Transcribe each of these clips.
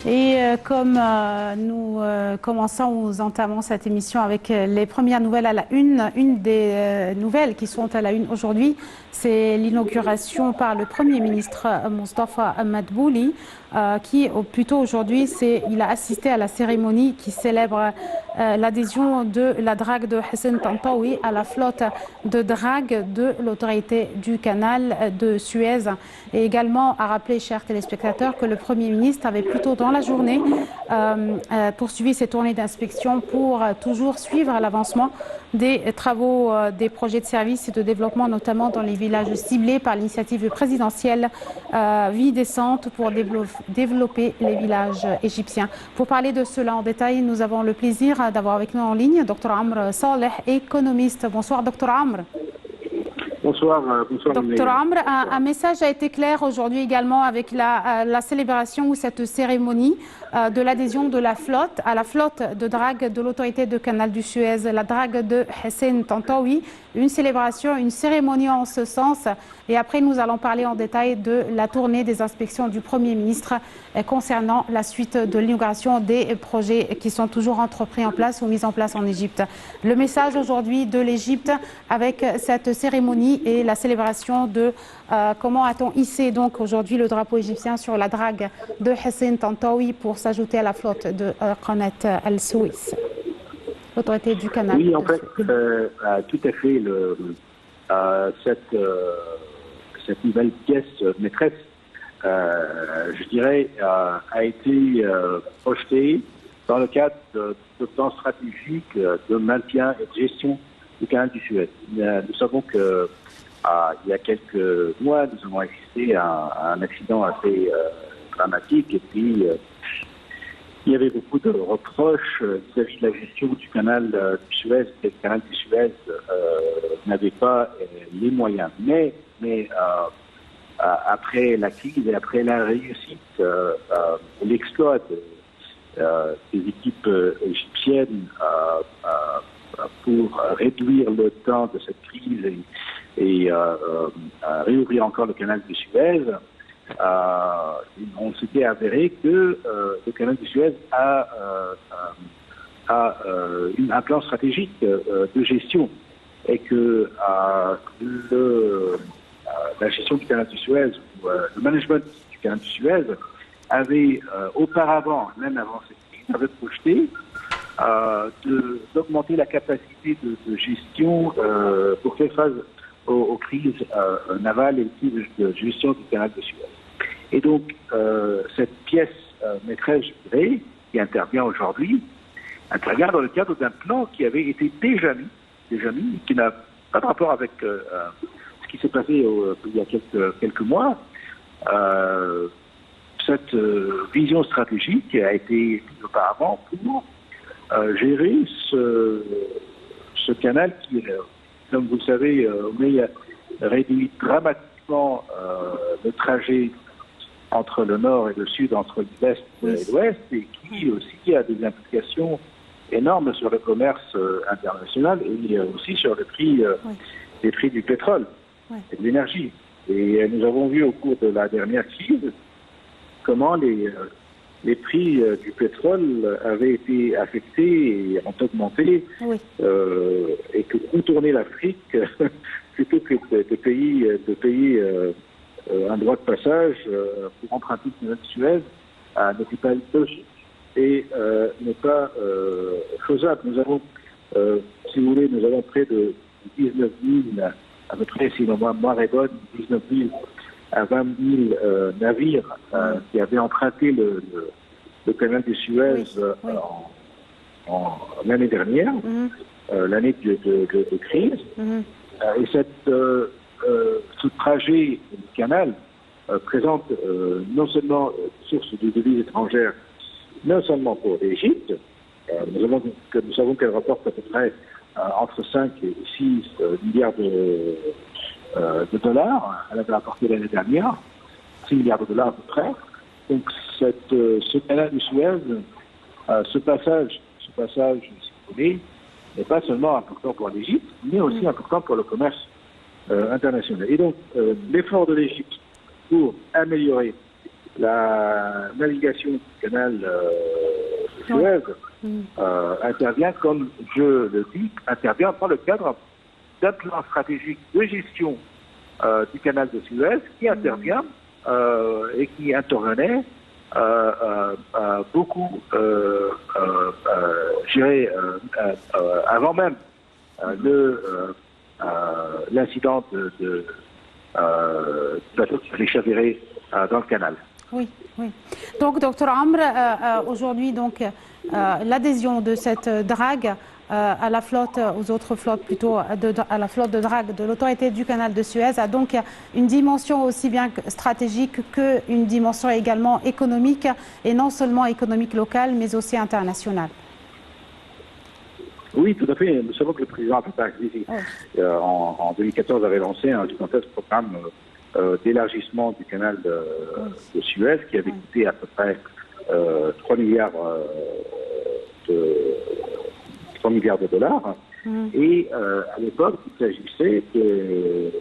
Et comme nous nous entamons cette émission avec les premières nouvelles à la une des nouvelles qui sont à la une aujourd'hui, c'est l'inauguration par le Premier ministre Moustapha Madbouli, qui plutôt aujourd'hui, il a assisté à la cérémonie qui célèbre l'adhésion de la drague de Hassan Tantawi à la flotte de drague de l'autorité du canal de Suez. Et également à rappeler, chers téléspectateurs, que le Premier ministre avait plutôt dans la journée poursuivi ses tournées d'inspection pour toujours suivre l'avancement des travaux, des projets de services et de développement, notamment dans les villages ciblés par l'initiative présidentielle Vie décente pour développer les villages égyptiens. Pour parler de cela en détail, nous avons le plaisir d'avoir avec nous en ligne Dr Amr Saleh, économiste. Bonsoir Dr Amr. Bonsoir. Docteur Amr, un message a été clair aujourd'hui également avec la célébration ou cette cérémonie de l'adhésion de la flotte à la flotte de drague de l'autorité de canal du Suez, la drague de Hassan Tantawi. Une célébration, une cérémonie en ce sens. Et après, nous allons parler en détail de la tournée des inspections du Premier ministre concernant la suite de l'inauguration des projets qui sont toujours entrepris en place ou mis en place en Égypte. Le message aujourd'hui de l'Égypte avec cette cérémonie et la célébration de comment a-t-on hissé donc aujourd'hui le drapeau égyptien sur la drague de Hassan Tantawi pour s'ajouter à la flotte de Qanat al-Suez, l'autorité du canal. Oui, en fait, tout à fait. Cette nouvelle pièce maîtresse, je dirais, a été projetée dans le cadre de plans stratégiques de maintien et de gestion du canal du Suez. Nous savons que il y a quelques mois, nous avons assisté à un accident assez dramatique et puis il y avait beaucoup de reproches vis-à-vis de la gestion du canal du Suez. Le canal du Suez n'avait pas les moyens. Mais après la crise et après la réussite, l'exploit des équipes égyptiennes pour réduire le temps de cette crise et réouvrir encore le canal du Suez, on s'était avéré que le canal du Suez a un plan stratégique de gestion et que la gestion du canal du Suez, ou le management du canal du Suez, avait auparavant, même avant cette crise, avait projeté d'augmenter la capacité de gestion pour faire face aux crises navales et aux crises de gestion du canal de Suez. Et donc, cette pièce maîtresse, je dirais, qui intervient aujourd'hui, intervient dans le cadre d'un plan qui avait été déjà mis, qui n'a pas de rapport avec ce qui s'est passé il y a quelques mois. Cette vision stratégique a été mise auparavant pour gérer ce canal qui, comme vous le savez, réduit dramatiquement le trajet entre le nord et le sud, entre l'est et l'ouest, et qui aussi a des implications énormes sur le commerce international et aussi sur les prix du pétrole et de l'énergie. Et nous avons vu au cours de la dernière crise comment les prix du pétrole avaient été affectés et ont augmenté, et que contourner l'Afrique plutôt que de payer un droit de passage pour emprunter le canal de Suez n'était pas logique et n'est pas faisable. Nous avons, si vous voulez, nous avons près de 19 000, à peu près, si ma mémoire est bonne, 19 000 à 20 000 navires qui avaient emprunté le canal de Suez en l'année dernière, l'année de crise. Et ce trajet du canal présente non seulement source de devises étrangères, non seulement pour l'Égypte, nous savons qu'elle rapporte à peu près entre 5 et 6 milliards de dollars. Elle avait rapporté l'année dernière 6 milliards de dollars à peu près. Donc ce canal du Suez, ce passage, si vous voulez, n'est pas seulement important pour l'Égypte, mais aussi important pour le commerce international. Et donc l'effort de l'Égypte pour améliorer la navigation du canal Suez intervient, comme je le dis, intervient dans le cadre d'un plan stratégique de gestion du canal de Suez qui intervient et qui intervenait beaucoup, je dirais, avant même l'incident de bateau qui s'est chaviré dans le canal. Oui, oui. Donc, Dr Amr, aujourd'hui, donc, l'adhésion de cette drague à la flotte, aux autres flottes plutôt, à la flotte de drague de l'autorité du canal de Suez a donc une dimension aussi bien stratégique qu'une dimension également économique, et non seulement économique locale, mais aussi internationale. Oui, tout à fait. Nous savons que le président Al-Sisi, en 2014, avait lancé un gigantesque programme d'élargissement du canal de Suez qui avait coûté à peu près 3 milliards de dollars. Et à l'époque, il s'agissait de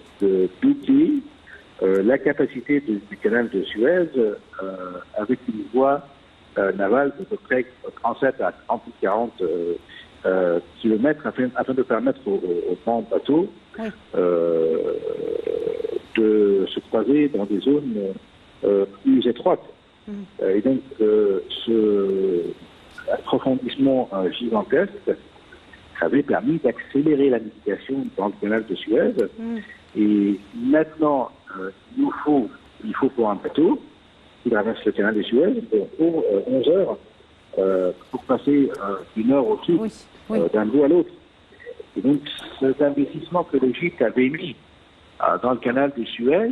doubler la capacité du canal de Suez avec une voie navale de peu près 37 à 40 kilomètres afin de permettre aux grands bateaux de se croiser dans des zones plus étroites. Et donc, ce approfondissement gigantesque avait permis d'accélérer la navigation dans le canal de Suez. Et maintenant, il faut pour un bateau qui traverse le canal de Suez, pour 11 heures pour passer du nord au sud, d'un bout à l'autre. Et donc, cet investissement que l'Égypte avait mis dans le canal de Suez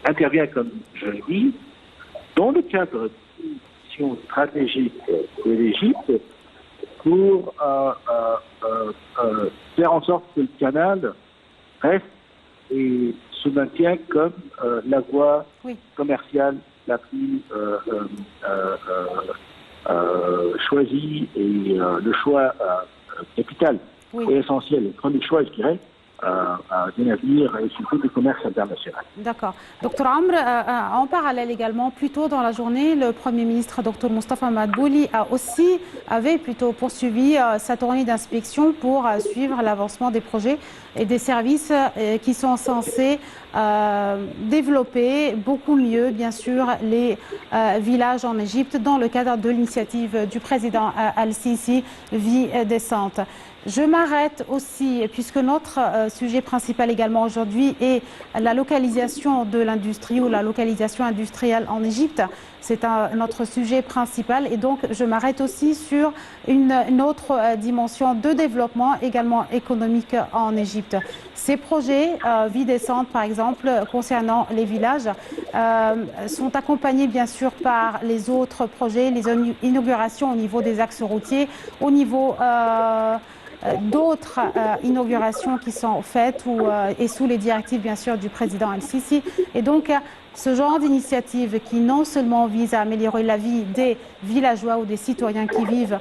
intervient, comme je l'ai dit, dans le cadre d'une mission stratégique de l'Égypte pour faire en sorte que le canal reste et se maintienne comme la voie commerciale la plus choisie et le choix capital et essentiel, le premier choix, je dirais, d'un avenir et surtout du commerce international. D'accord. Dr Amr, en parallèle également, plus tôt dans la journée, le Premier ministre Dr Moustapha Madbouli avait poursuivi sa tournée d'inspection pour suivre l'avancement des projets et des services qui sont censés développer beaucoup mieux, bien sûr, les villages en Égypte dans le cadre de l'initiative du président Al-Sisi, Vie décente. Je m'arrête aussi, puisque notre sujet principal également aujourd'hui est la localisation de l'industrie ou la localisation industrielle en Égypte. C'est notre sujet principal et donc je m'arrête aussi sur une autre dimension de développement également économique en Égypte. Ces projets, Vie décente par exemple, concernant les villages, sont accompagnés bien sûr par les autres projets, les inaugurations au niveau des axes routiers, au niveau d'autres inaugurations qui sont faites et sous les directives bien sûr du président Al-Sisi. Et donc ce genre d'initiative qui non seulement vise à améliorer la vie des villageois ou des citoyens qui vivent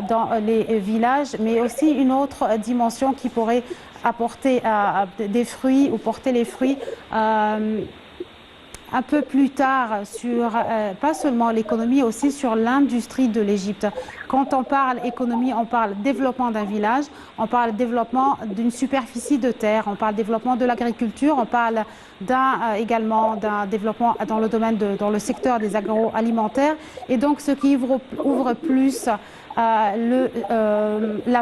dans les villages, mais aussi une autre dimension qui pourrait apporter des fruits ou porter les fruits un peu plus tard sur, pas seulement l'économie, aussi sur l'industrie de l'Égypte. Quand on parle économie, on parle développement d'un village, on parle développement d'une superficie de terre, on parle développement de l'agriculture, on parle également d'un développement dans le secteur des agroalimentaires. Et donc ce qui ouvre plus la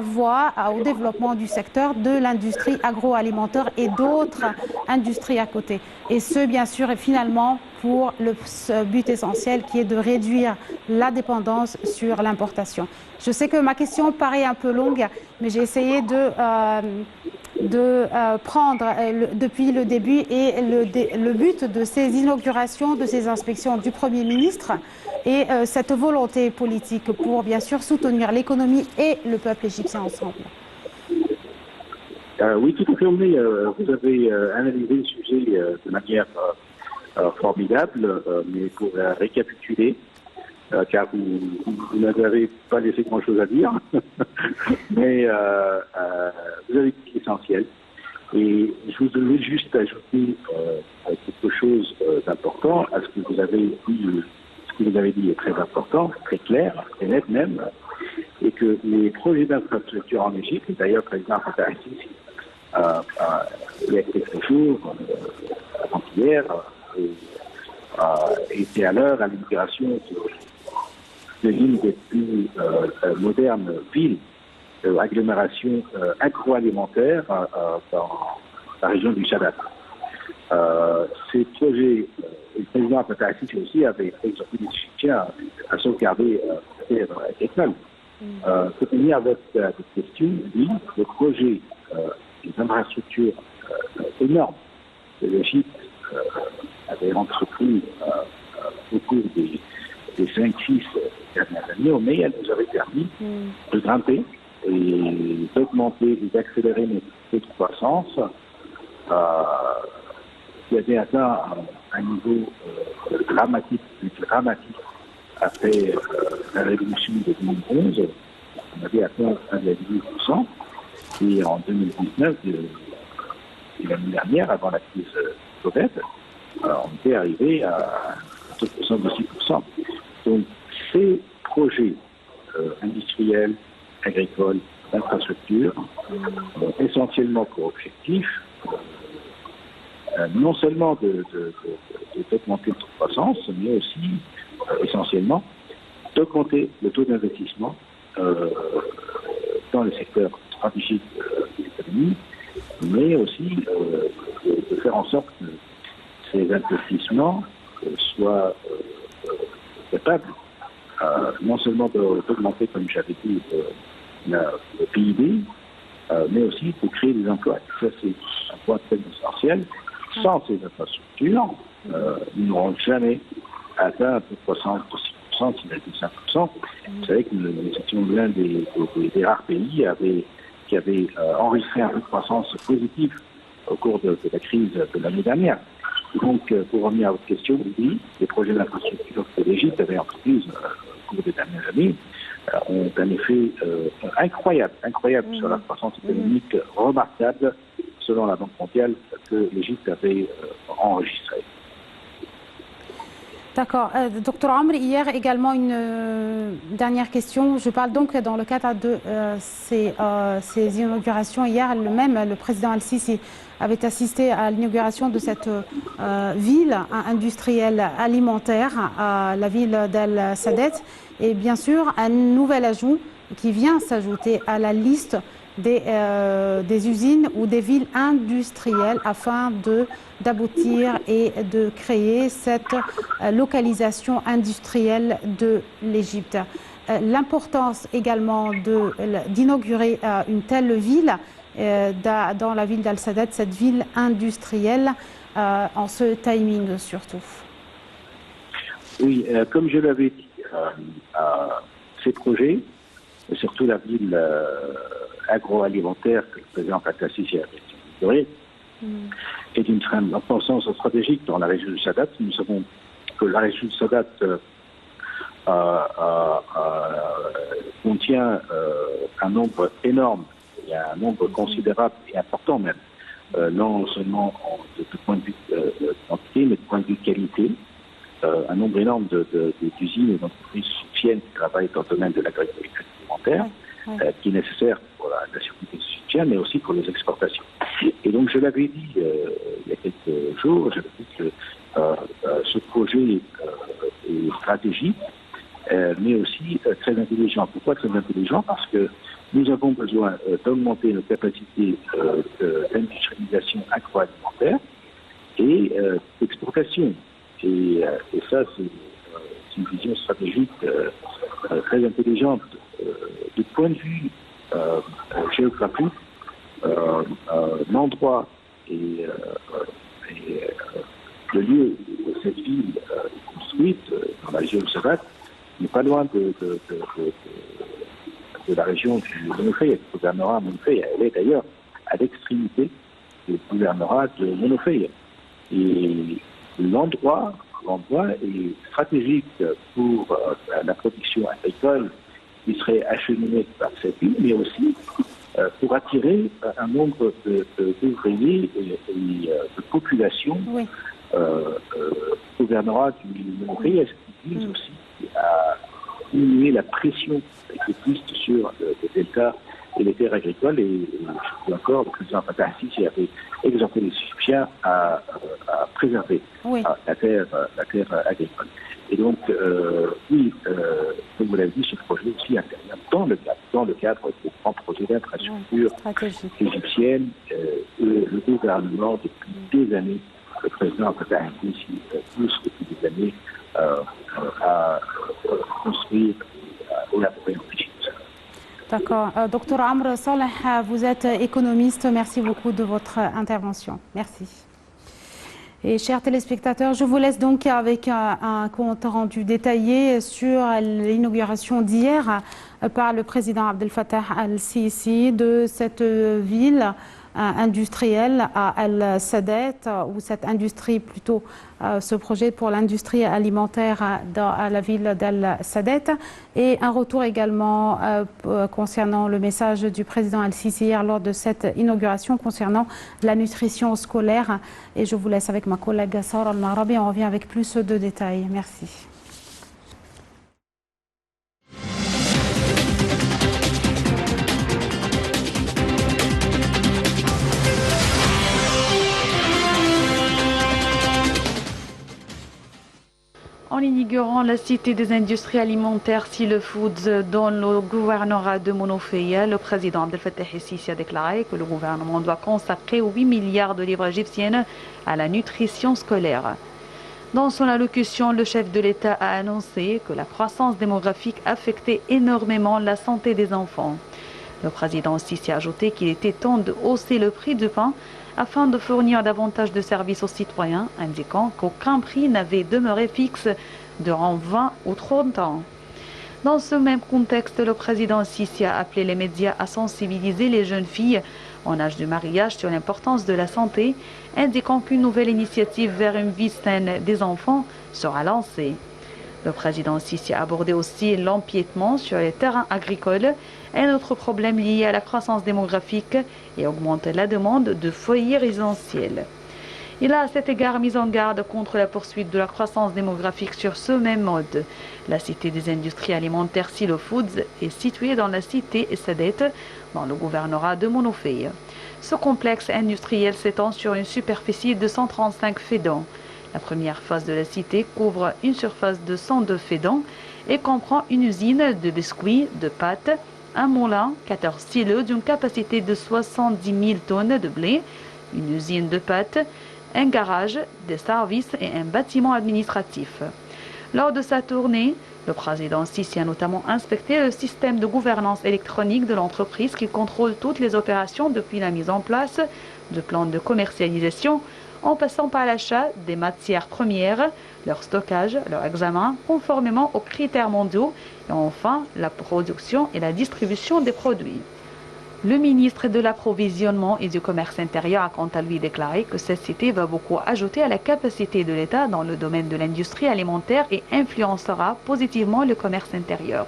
voie au développement du secteur de l'industrie agroalimentaire et d'autres industries à côté. Et ce, bien sûr, et finalement pour le but essentiel qui est de réduire la dépendance sur l'importation. Je sais que ma question paraît un peu longue, mais j'ai essayé de prendre depuis le début et le but de ces inaugurations, de ces inspections du Premier ministre et cette volonté politique pour bien sûr soutenir l'économie et le peuple égyptien ensemble. Oui, tout à fait. Vous avez analysé le sujet de manière formidable, mais pour récapituler, car vous n'avez pas laissé grand-chose à dire, mais vous avez dit l'essentiel. Et je voudrais juste ajouter quelque chose d'important à ce que vous avez dit. Ce que vous avez dit est très important, très clair, très net même, et que les projets d'infrastructure en Égypte, d'ailleurs, le président Fattah al-Sisi, il y a quelques jours, avant-hier, était à l'heure à l'inauguration de l'une des plus modernes villes, agglomération agroalimentaire dans la région du Shaddad. Ces projets, le président Fattah al-Sisi aussi avait exhorté les Égyptiens à sauvegarder la terre agricole. Pour finir avec la question, oui, le projet des infrastructures énormes que l'Égypte avait entrepris au cours des 5-6 dernières années, mais elle nous avait permis de grimper et d'augmenter et d'accélérer nos taux de croissance qui avait atteint un niveau dramatique après la révolution de 2011. On avait atteint 1,8%. Et en 2019, l'année dernière, avant la crise Covid, on était arrivé à un taux de croissance de 6%. Donc, ces projets industriels, agricoles, d'infrastructures ont essentiellement pour objectif non seulement d'augmenter le taux de croissance, mais aussi essentiellement d'augmenter le taux d'investissement dans le secteur stratégique de l'économie, mais aussi de faire en sorte que ces investissements soient capables non seulement d'augmenter, comme j'avais dit, le PIB, mais aussi de créer des emplois. Ça, c'est un point très essentiel. Sans ces infrastructures, nous n'aurons jamais atteint un taux de croissance de 6%, 6,5%. Vous savez que nous étions l'un des rares pays qui avait enregistré un taux de croissance positif au cours de la crise de l'année dernière. Donc, pour revenir à votre question, oui, les projets d'infrastructure que l'Égypte avait entrepris au cours des dernières années ont un effet incroyable sur la croissance économique, remarquable, selon la Banque mondiale, que l'Égypte avait enregistré. D'accord. Docteur Amr, hier également une dernière question. Je parle donc dans le cadre de ces inaugurations. Hier, le président Al-Sisi avait assisté à l'inauguration de cette ville industrielle alimentaire, la ville d'Al-Sadet. Et bien sûr, un nouvel ajout qui vient s'ajouter à la liste des usines ou des villes industrielles afin d'aboutir et de créer cette localisation industrielle de l'Égypte. L'importance également d'inaugurer une telle ville dans la ville d'Al-Sadet, cette ville industrielle, en ce timing surtout. Oui, comme je l'avais dit, ces projets, surtout la ville agroalimentaire que le président Fattah al-Sisi avait inaugurée, est d'une grande importance stratégique dans la région du Shaddad. Nous savons que la région du Shaddad contient un nombre énorme, il y a un nombre considérable et important même, non seulement de point de vue quantité, mais de point de vue qualité. Un nombre énorme d'usines et d'entreprises soutiennent qui travaillent dans le domaine de l'agriculture alimentaire, qui est nécessaire pour la sécurité soutien, mais aussi pour les exportations. Et donc, je l'avais dit il y a quelques jours, j'avais dit que ce projet est stratégique, mais aussi très intelligent. Pourquoi très intelligent? Parce que nous avons besoin d'augmenter nos capacités d'industrialisation agroalimentaire et d'exportation. Et ça, c'est une vision stratégique très intelligente. Du point de vue géographique, l'endroit et le lieu où cette ville est construite, dans la région de Sadat, n'est pas loin de la région du Monofei, du gouvernorat Monofei. Elle est d'ailleurs à l'extrémité du gouvernorat de Monofei. Et l'endroit est stratégique pour la production agricole qui serait acheminée par cette ville, mais aussi pour attirer un nombre d'ouvriers et de population. Oui. Le gouvernorat du Mont-Riez vise aussi à diminuer la pression qui existe sur le delta et les terres agricoles. Et je suis d'accord, le président Fattah al-Sisi avait exhorté les Égyptiens à préserver la terre agricole. Et donc, oui, comme vous l'avez dit, ce projet aussi intervient dans le cadre des grands projets d'infrastructure égyptienne. Le gouvernement, depuis des années, le président Fattah al-Sisi pousse depuis des années à construire et élaborer en Égypte. D'accord. Docteur Amr Saleh, vous êtes économiste. Merci beaucoup de votre intervention. Merci. Et chers téléspectateurs, je vous laisse donc avec un compte rendu détaillé sur l'inauguration d'hier par le président Abdel Fattah al-Sisi de cette ville industrielle à Al-Sadet, ou cette industrie plutôt, ce projet pour l'industrie alimentaire à la ville d'Al-Sadet, et un retour également concernant le message du président Al-Sisi hier lors de cette inauguration concernant la nutrition scolaire. Et je vous laisse avec ma collègue Sarah Al-Marabi, on revient avec plus de détails. Merci. En inaugurant la cité des industries alimentaires Sile Foods dans le gouvernorat de Monofeya, le président Abdel Fattah al-Sisi a déclaré que le gouvernement doit consacrer 8 milliards de livres égyptiennes à la nutrition scolaire. Dans son allocution, le chef de l'État a annoncé que la croissance démographique affectait énormément la santé des enfants. Le président Sisi a ajouté qu'il était temps de hausser le prix du pain afin de fournir davantage de services aux citoyens, indiquant qu'aucun prix n'avait demeuré fixe durant 20 ou 30 ans. Dans ce même contexte, le président Sisi a appelé les médias à sensibiliser les jeunes filles en âge de mariage sur l'importance de la santé, indiquant qu'une nouvelle initiative vers une vie saine des enfants sera lancée. Le président Sisi a abordé aussi l'empiètement sur les terrains agricoles, un autre problème lié à la croissance démographique, et augmente la demande de foyers résidentiels. Il a à cet égard mis en garde contre la poursuite de la croissance démographique sur ce même mode. La cité des industries alimentaires Sile Foods est située dans la cité Sadet, dans le gouvernorat de Monofeya. Ce complexe industriel s'étend sur une superficie de 135 fédans. La première phase de la cité couvre une surface de 102 fédans et comprend une usine de biscuits, de pâtes, un moulin, 14 silos d'une capacité de 70 000 tonnes de blé, une usine de pâtes, un garage, des services et un bâtiment administratif. Lors de sa tournée, le président Sisi a notamment inspecté le système de gouvernance électronique de l'entreprise qui contrôle toutes les opérations depuis la mise en place de plans de commercialisation, en passant par l'achat des matières premières, leur stockage, leur examen, conformément aux critères mondiaux, et enfin la production et la distribution des produits. Le ministre de l'Approvisionnement et du Commerce intérieur a quant à lui déclaré que cette cité va beaucoup ajouter à la capacité de l'État dans le domaine de l'industrie alimentaire et influencera positivement le commerce intérieur.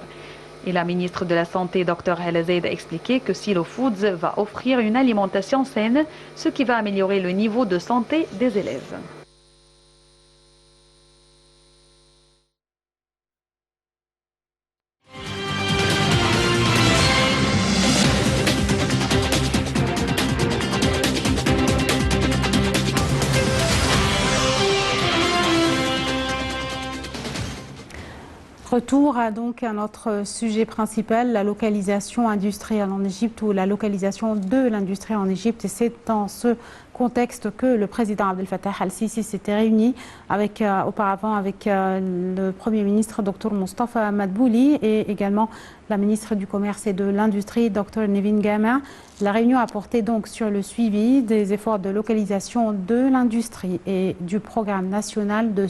Et la ministre de la Santé, Dr El Zeid, a expliqué que Sile Foods va offrir une alimentation saine, ce qui va améliorer le niveau de santé des élèves. Retour donc à notre sujet principal, la localisation industrielle en Égypte, ou la localisation de l'industrie en Égypte. Et c'est dans ce contexte que le président Abdel Fattah al-Sisi s'était réuni auparavant avec le Premier ministre Dr Mustafa Madbouli et également la ministre du Commerce et de l'Industrie Dr Nevin Gama. La réunion a porté donc sur le suivi des efforts de localisation de l'industrie et du programme national de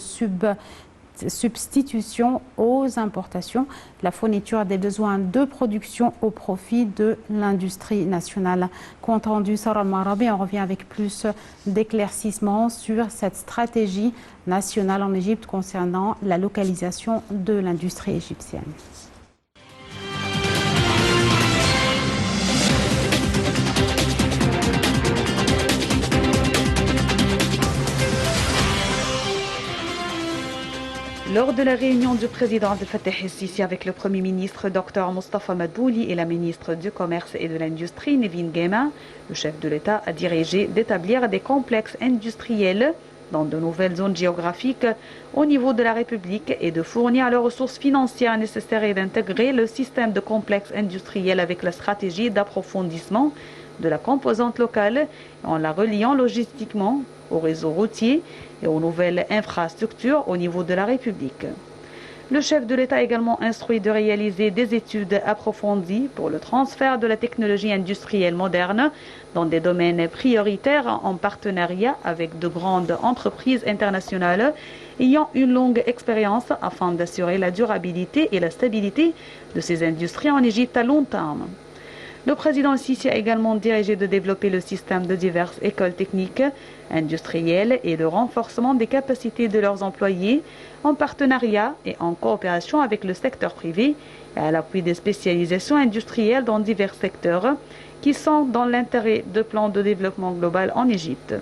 substitution aux importations, la fourniture des besoins de production au profit de l'industrie nationale. Compte rendu Sarah Al-Marabi, on revient avec plus d'éclaircissements sur cette stratégie nationale en Égypte concernant la localisation de l'industrie égyptienne. Lors de la réunion du président Abdel Fattah el-Sisi avec le Premier ministre Dr Mostafa Madbouli et la ministre du Commerce et de l'Industrie Nevin Guema, le chef de l'État a dirigé d'établir des complexes industriels dans de nouvelles zones géographiques au niveau de la République et de fournir les ressources financières nécessaires et d'intégrer le système de complexes industriels avec la stratégie d'approfondissement de la composante locale en la reliant logistiquement au réseau routier et aux nouvelles infrastructures au niveau de la République. Le chef de l'État a également instruit de réaliser des études approfondies pour le transfert de la technologie industrielle moderne dans des domaines prioritaires en partenariat avec de grandes entreprises internationales ayant une longue expérience afin d'assurer la durabilité et la stabilité de ces industries en Égypte à long terme. Le président Sisi a également dirigé de développer le système de diverses écoles techniques, industrielles et le renforcement des capacités de leurs employés en partenariat et en coopération avec le secteur privé et à l'appui des spécialisations industrielles dans divers secteurs qui sont dans l'intérêt de plans de développement global en Égypte.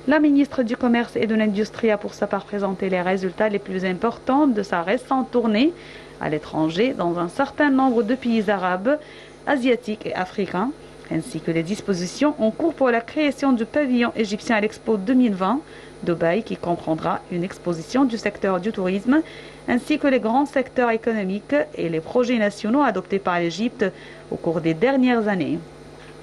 La ministre du Commerce et de l'Industrie a pour sa part présenté les résultats les plus importants de sa récente tournée à l'étranger dans un certain nombre de pays arabes, asiatiques et africains, ainsi que les dispositions en cours pour la création du pavillon égyptien à l'Expo 2020 Dubaï, qui comprendra une exposition du secteur du tourisme, ainsi que les grands secteurs économiques et les projets nationaux adoptés par l'Égypte au cours des dernières années.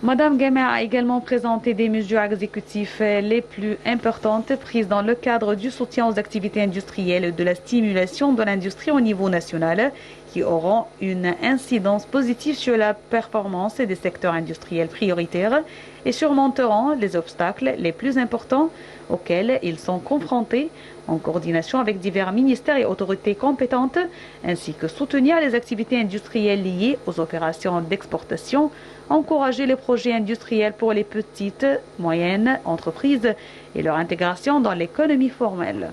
Madame Guema a également présenté des mesures exécutives les plus importantes prises dans le cadre du soutien aux activités industrielles et de la stimulation de l'industrie au niveau national, qui auront une incidence positive sur la performance des secteurs industriels prioritaires et surmonteront les obstacles les plus importants auxquels ils sont confrontés en coordination avec divers ministères et autorités compétentes, ainsi que soutenir les activités industrielles liées aux opérations d'exportation, encourager les projets industriels pour les petites, moyennes entreprises et leur intégration dans l'économie formelle.